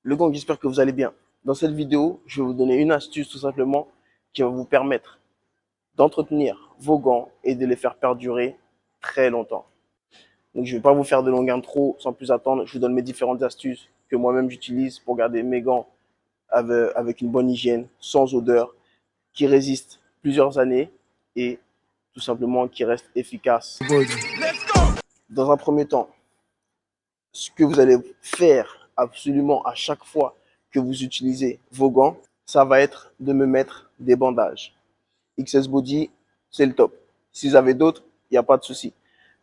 Le gang, j'espère que vous allez bien. Dans cette vidéo, je vais vous donner une astuce tout simplement qui va vous permettre d'entretenir vos gants et de les faire perdurer très longtemps. Donc, je ne vais pas vous faire de longue intro sans plus attendre. Je vous donne mes différentes astuces que moi-même j'utilise pour garder mes gants avec une bonne hygiène, sans odeur, qui résistent plusieurs années et tout simplement qui restent efficaces. Dans un premier temps, ce que vous allez faire absolument à chaque fois que vous utilisez vos gants, ça va être de me mettre des bandages. XS Body, c'est le top. Si vous avez d'autres, il n'y a pas de souci.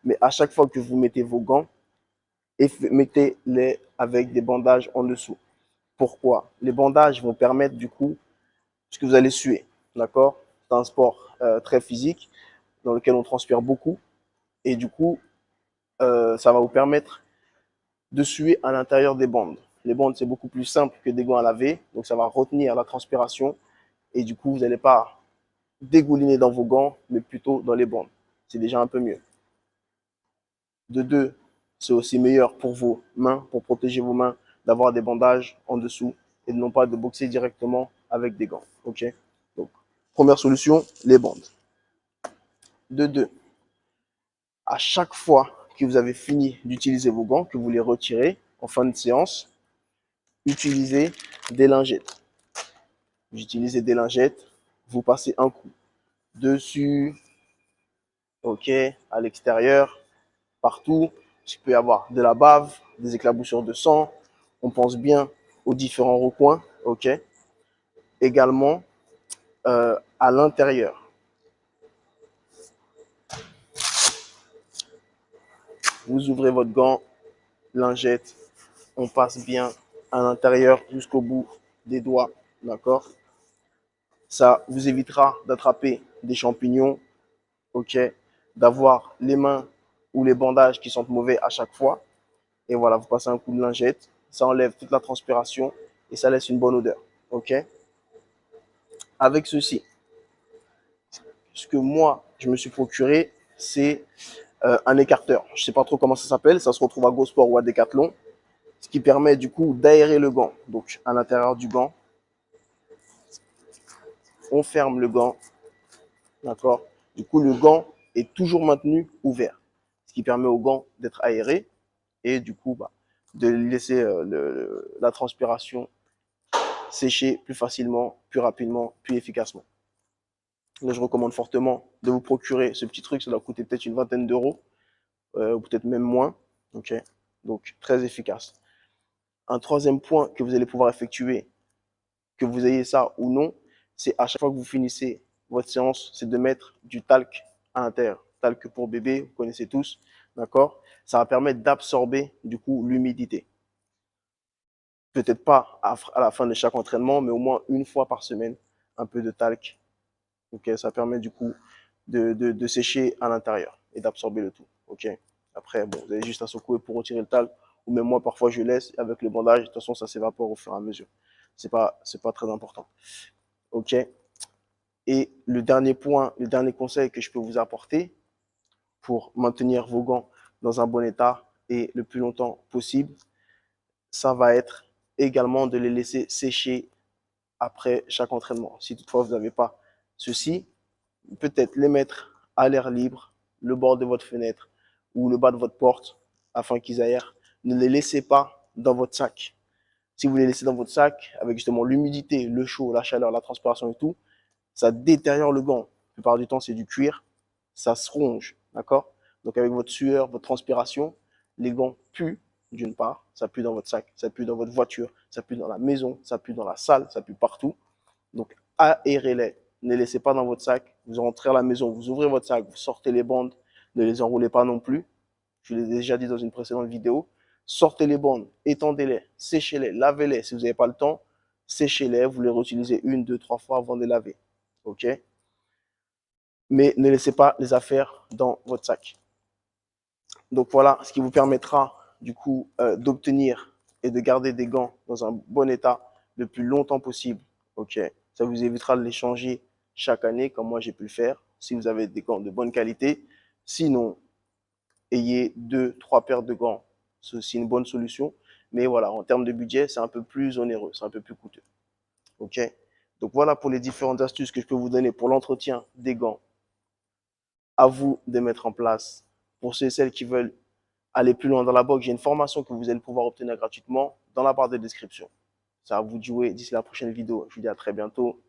Mais à chaque fois que vous mettez vos gants, mettez-les avec des bandages en dessous. Pourquoi? Les bandages vont permettre du coup, ce que vous allez suer, d'accord? C'est un sport très physique dans lequel on transpire beaucoup et du coup, ça va vous permettre de suer à l'intérieur des bandes. Les bandes, c'est beaucoup plus simple que des gants à laver, donc ça va retenir la transpiration et du coup, vous n'allez pas dégouliner dans vos gants, mais plutôt dans les bandes. C'est déjà un peu mieux. De deux, c'est aussi meilleur pour vos mains, pour protéger vos mains, d'avoir des bandages en dessous et non pas de boxer directement avec des gants. Ok? Donc, première solution, les bandes. De deux, à chaque fois que vous avez fini d'utiliser vos gants, que vous les retirez en fin de séance, utilisez des lingettes. Vous utilisez des lingettes, vous passez un coup dessus, ok, à l'extérieur, partout. Il peut y avoir de la bave, des éclaboussures de sang. On pense bien aux différents recoins, ok. Également à l'intérieur. Vous ouvrez votre gant, lingette, on passe bien à l'intérieur jusqu'au bout des doigts, d'accord. Ça vous évitera d'attraper des champignons, ok, d'avoir les mains ou les bandages qui sentent mauvais à chaque fois. Et voilà, vous passez un coup de lingette, ça enlève toute la transpiration et ça laisse une bonne odeur, ok. Avec ceci, ce que moi, je me suis procuré, c'est un écarteur. Je ne sais pas trop comment ça s'appelle, ça se retrouve à Go Sport ou à Decathlon, ce qui permet du coup d'aérer le gant. Donc, à l'intérieur du gant, on ferme le gant, d'accord. Du coup, le gant est toujours maintenu ouvert, ce qui permet au gant d'être aéré et du coup, de laisser la transpiration sécher plus facilement, plus rapidement, plus efficacement. Là, je recommande fortement de vous procurer ce petit truc. Ça doit coûter peut-être une vingtaine d'euros, ou peut-être même moins. Ok. Donc, très efficace. Un troisième point que vous allez pouvoir effectuer, que vous ayez ça ou non, c'est à chaque fois que vous finissez votre séance, c'est de mettre du talc à l'intérieur. Talc pour bébé, vous connaissez tous, d'accord? Ça va permettre d'absorber du coup l'humidité. Peut-être pas à la fin de chaque entraînement, mais au moins une fois par semaine, un peu de talc. Ok, ça permet du coup de sécher à l'intérieur et d'absorber le tout. Ok. Après, bon, vous avez juste à secouer pour retirer le talc, ou même moi parfois je laisse avec le bandage. De toute façon, ça s'évapore au fur et à mesure. C'est pas très important. Ok. Et le dernier point, le dernier conseil que je peux vous apporter pour maintenir vos gants dans un bon état et le plus longtemps possible, ça va être également de les laisser sécher après chaque entraînement. Si toutefois vous n'avez pas ceci, peut-être les mettre à l'air libre, le bord de votre fenêtre ou le bas de votre porte afin qu'ils aèrent. Ne les laissez pas dans votre sac. Si vous les laissez dans votre sac, avec justement l'humidité, le chaud, la chaleur, la transpiration et tout, ça détériore le gant. La plupart du temps, c'est du cuir, ça se ronge, d'accord. Donc avec votre sueur, votre transpiration, les gants puent d'une part, ça pue dans votre sac, ça pue dans votre voiture, ça pue dans la maison, ça pue dans la salle, ça pue partout. Donc aérez-les, ne laissez pas dans votre sac. Vous rentrez à la maison, vous ouvrez votre sac, vous sortez les bandes, ne les enroulez pas non plus. Je l'ai déjà dit dans une précédente vidéo. Sortez les bandes, étendez-les, séchez-les, lavez-les. Si vous n'avez pas le temps, séchez-les, vous les réutilisez une, deux, trois fois avant de les laver. OK? Mais ne laissez pas les affaires dans votre sac. Donc voilà ce qui vous permettra du coup d'obtenir et de garder des gants dans un bon état le plus longtemps possible. Ok, ça vous évitera de les changer chaque année comme moi j'ai pu le faire si vous avez des gants de bonne qualité. Sinon, ayez deux, trois paires de gants. C'est aussi une bonne solution. Mais voilà, en termes de budget, c'est un peu plus onéreux, c'est un peu plus coûteux. OK? Donc voilà pour les différentes astuces que je peux vous donner pour l'entretien des gants. À vous de mettre en place. Pour ceux et celles qui veulent aller plus loin dans la boxe, j'ai une formation que vous allez pouvoir obtenir gratuitement dans la barre de description. C'est à vous de jouer. D'ici la prochaine vidéo, je vous dis à très bientôt.